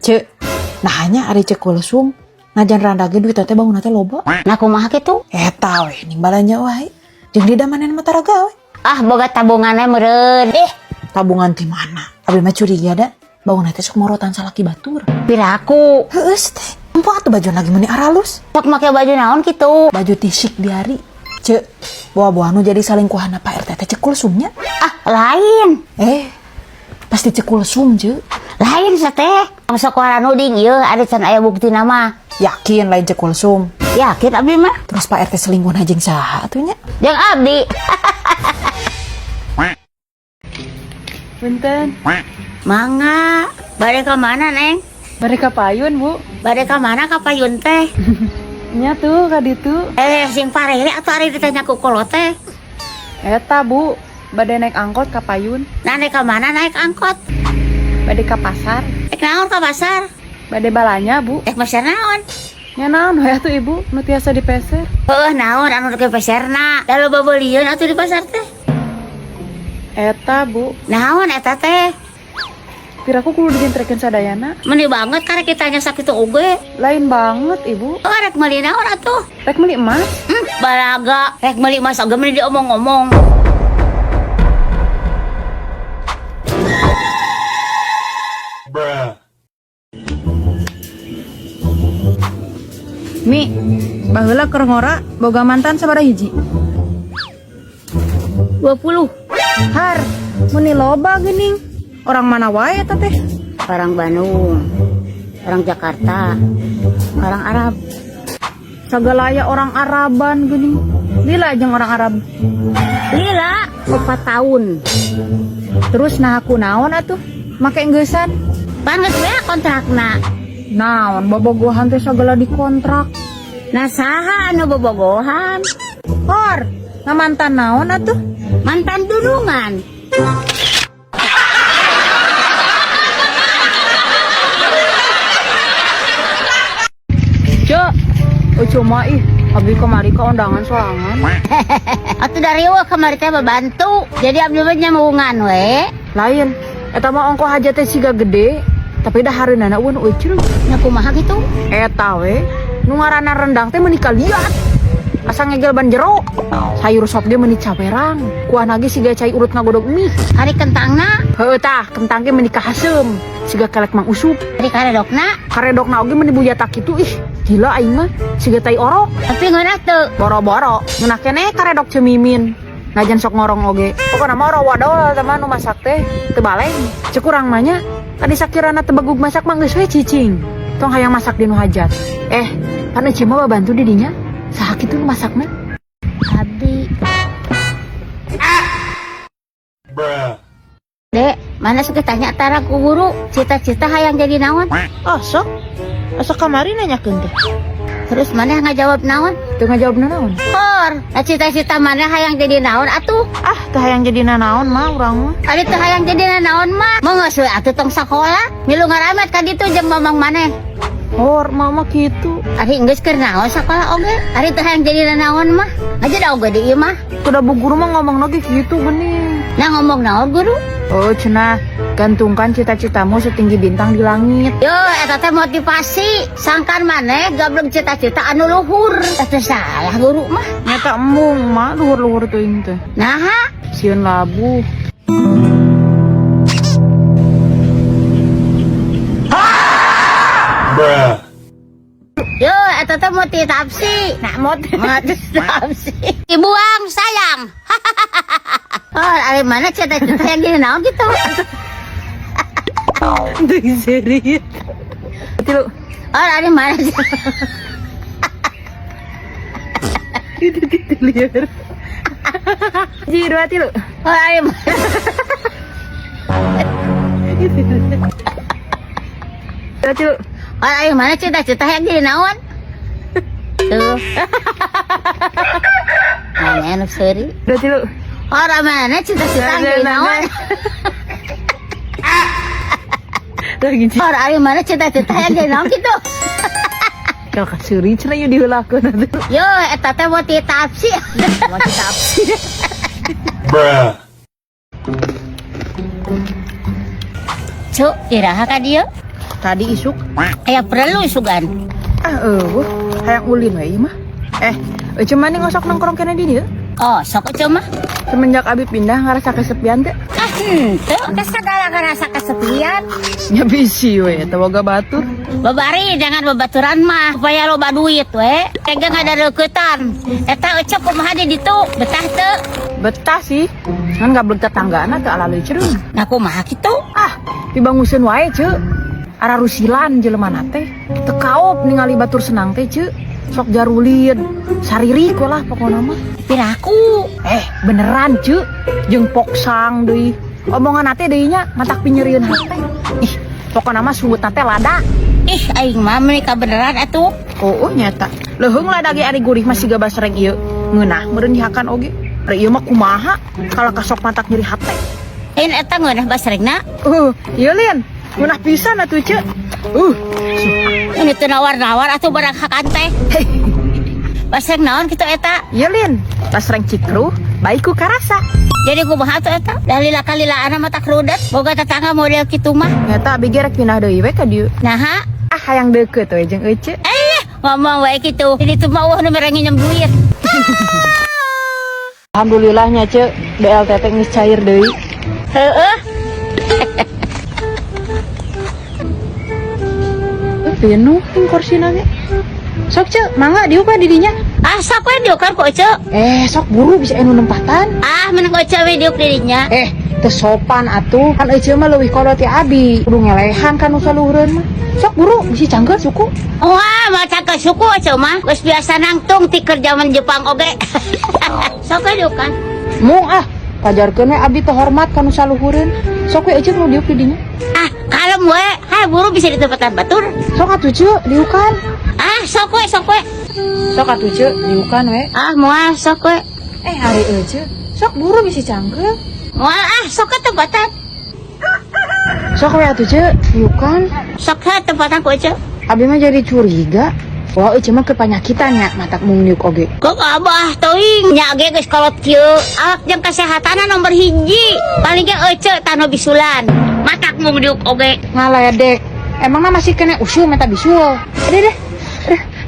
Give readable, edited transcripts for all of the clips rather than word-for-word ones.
Cek, nah hanya ari cek kulsum, najan randage duit teh bangun teh loba. Nah kumaha kitu? Eta we, nimbalanya wae. Jeung didamanen mata raga we. Ah boga tabungannya meureun. Tabungan di mana? Abi mah curiga da. Bangun teh sok morotan salaki batur. Piraku. Heus teh. Empo atuh baju lagi meuni aralus. Sok make baju naon kitu? Baju tisik di hari. Cek, buah-buah nu jadi salingkuhan Pak RT teh cek kulsumnya. Ah lain. Pasti cek kulsum je. Lain sateh. Sok warna nuding ieu ada can aya bukti nama. Yakin lain cek kulsum. Yakin abdi mah. Terus Pak RT selingkuh jeung saha atunya? Jeung abdi. Punten. Mangga. Bade ka mana, Neng? Bade ka payun, Bu. Bade ka mana ka payun teh? Nya tuh ka ditu. Sing parere atuh ari ditanya ku kolot teh. Eta, Bu. Bade naik angkot ka payun. Nah, naik ka mana naik angkot? Bade ka pasar. Naon ka pasar? Bade balanya, Bu. Pasar naon? Nya naon we atuh Ibu, nu tiasa dipeser. Heuh, naon anu ke pasarna? Da loba beulieun atuh di pasar teh. Eta, Bu. Naon eta teh? Piraku kudu dijentrekeun sadayana. Meni banget karek kitanya sakitu oge. Lain banget, Ibu. Oh, rek meuli naon atuh? Rek meuli emas. Balaga, rek meuli emas oge meni diomong-omong. Mi, baheula keur ngora boga mantan sabaraha hiji? 20. Har, meni loba geuning. Orang mana wae eta teh? Orang Bandung, orang Jakarta, orang Arab. Sagalaya orang Araban geuning. Lila jeung orang Arab. Lila 4 tahun. Terus nah aku naon atuh? Make engeusan. Banget we kontrakna. Naon bobogohan teh sagala dikontrak. Nah saha anu bobogohan? Hor, nah mantan naon atuh? Mantan durungan. Cek, cuma ih, abdi kemari ke undangan soangan. Atuh dari eueuh kamari teh bantu. Jadi abdi mah nyamuungan we. Lain, eta mah ongko hajat teh siga gede, tapi dah hareunana eueun euceuk. Nya kumaha kitu? Eta we, nu ngaranna rendang teh meuni kaliat. Asa ngegel ban jero. Sayur sop ge meuni caperang. Kuah nage siga cai urut ngagodog mie. Hari kentangna, Heuh tah, kentang ge meuni kahaseum. Siga kelek Mang Usup. hari karedokna, Karedokna oge meuni buyata kitu ih. Gila aing mah, siga tai orok. tapi ngeunah teu. Boro-boro, ngeunah keneh karedok cemimin. Najan sok ngorong oge. Pokona mah ora wadol teman nu masak teh teu baleng. Ceuk urang mah nya, tadi sakirana teu begug masak mah geus we cicing. Tong hayang masak di nu hajat. Pan eci mah bantu di dinya. Saha kitu nu masakna? Abdi. Dek, mana suka tanya tara ku guru, cita-cita hayang jadi naon? Oh, sok. Asa kamari nanyakeun teh. Terus mana ngajawab naon? Teu ngajawabna naon? Hor, nah cita-cita mana hayang jadi naon atuh? Ah, teu hayang jadi nanaon mah urang mah. Ari teu hayang jadi naon mah? Mangga we atuh tong sakola, milu ngaramet ka ditu jeung mamang maneh. Hor, mama kitu. Ari geus keur naon sakola oge? Ari teu hayang jadi naon mah? Ngajada oge di ieu mah. Kuda bu guru mah ngomong lagi gitu geuning. Nah ngomong naon guru? Oh, cenah, gantungkan cita-citamu setinggi bintang di langit. Yo, eta teh motivasi. Sangkan maneh gableng cita-cita anu luhur. Teu salah guru mah. Nyata embung mah luhur-luhur teuing teh. Naha? Sieun labu. Yo, eta teh motivasi. Nah, motivasi. Dibuang sayang. Oh, ari mana cita-cita yang gini naon gitu? Teu serius. Tilu. Oh, ari mana? Itu liar. Ji dua tilu. Oh, ari mana? Dua tilu. Oh, ari mana cita-cita yang gini naon? Tuh. Mana anu seuri? Dua tilu. Orang mana cita-cita yang gini naon? Lagi ji. Orang ari mana cita-cita yang gini naon gitu? Kalau kasuri cenah yeuh diheulakeun atuh. Yo, eta teh motivasi. Motivasi. Cuk, iraha ka dieu? tadi isuk. Aya perlu sugan. Hayang ulin we ieu mah. Cuman nih ngosok nongkrong kena di dieu. Oh, sok cuma. Semenjak abi pindah ngerasa kesepian teh. Tuh, kesagala ngerasa kesepian. Ya bisi we, teu boga batur. Babari jangan babaturan mah, supaya loba duit we. Tegang ada deukeutan. Eta ecep kumaha di ditu, betah teu? Betah sih. Kan gablek tetanggana teu alali cereung. Nah kumaha kitu? Dibanguseun wae, Ceu. Ara rusilan jelema teh. Teu kaop ningali batur senang teh, Ceu. Sok jarulin, saririk we lah pokona mah. Piraku. Beneran, Ceu. Jeung poksang deui. Omongan teh deui nya matak pinyerieun hate. Pokona mah suwut teh lada. Aing mah menikah beneran atuh. Nyata. Leuheung lada ge ari gurih masih gak basreng ieu. Ngeunah meureun dihakan oge. Ari ieu mah kumaha kalau kasok matak nyeri hate. Eta ngeunah basregna. Ieu Lin. Ngeunah pisan atuh, Ceu. Ini teu nawar-nawar atuh barang hakan teh. Basreg naon kitu eta? Ieu Lin. Basreng cikru, baik ku karasa. Jadi kumaha tuh eta? Dalila-kalilaan mata krudet, boga tetangga model kitu mah. Nyata abi ge rek pindah deui we ka dieu. Naha? Hayang deukeut we jeung Ece. Ngomong wae kitu. Ini tuh mah nu mere nginjem duit. Alhamdulillahnya, Ceu. BLT teh geus cair deui. Heeh. Penuh kursina ge. Sok, Ceu, mangga diuk we di dinya. Sok we diukan ku Ece. Sok buru bisa anu nempatan. Menang Ece we diuk dirinya. Teu sopan atuh. Kan Ece mah leuwih kolot ti abi. Kudu ngelehan kan nu saluhureun mah. Sok buru bisi canggeut suku. Wah, maca ke suku Ece mah. Geus biasa nangtung ti keur zaman Jepang oge. Sok we diukan. Mung pajarkeun we abi teu hormat ka nu saluhureun. Sok we Ece nu diuk di dinya. Kalem we. Buru bisa di tempatan batur. Sok atuh, Ceu, diukan. Sok we. Sok atuh, Ceu, diukan we. Moal sok we. Ari Ece. Sok buru bisi canggeut. Moal sok ke tempatan. Sok we atuh, Ceu, diukan. Sok ke tempatan ku Ece. Abi mah jadi curiga. Wah, Ece mah kepanyakitan nya matak mung niuk oge. Kok abah teuing nya ge geus kolot kieu. Awak jeung kasehatanna nomor 1. Paling ge Ece tanu bisulan. Matak mung diuk oge. Ngaledek. Emangna masih kena usul meta bisul. Deh.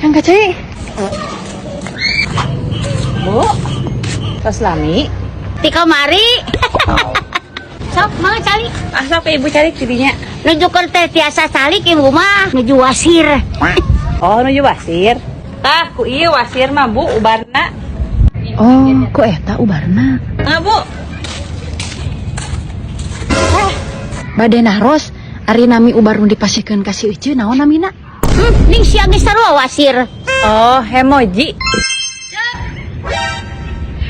Yang kacai. Bu. Tas lami. Ti kamari. Sok mangga cali. Sok ibu cari tidinya. Nujukeun teh tiasa calik ibu mah nuju wasir. Nuju wasir. Ku ieu wasir mah Bu ubarna. Ku eta ubarna. Bu. Bade nahros ari nami ubar nu dipasikeun ka si Ece naon namina? Ning sia geus sarua wasir. Hemoji.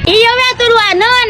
Iya we atuh duaneun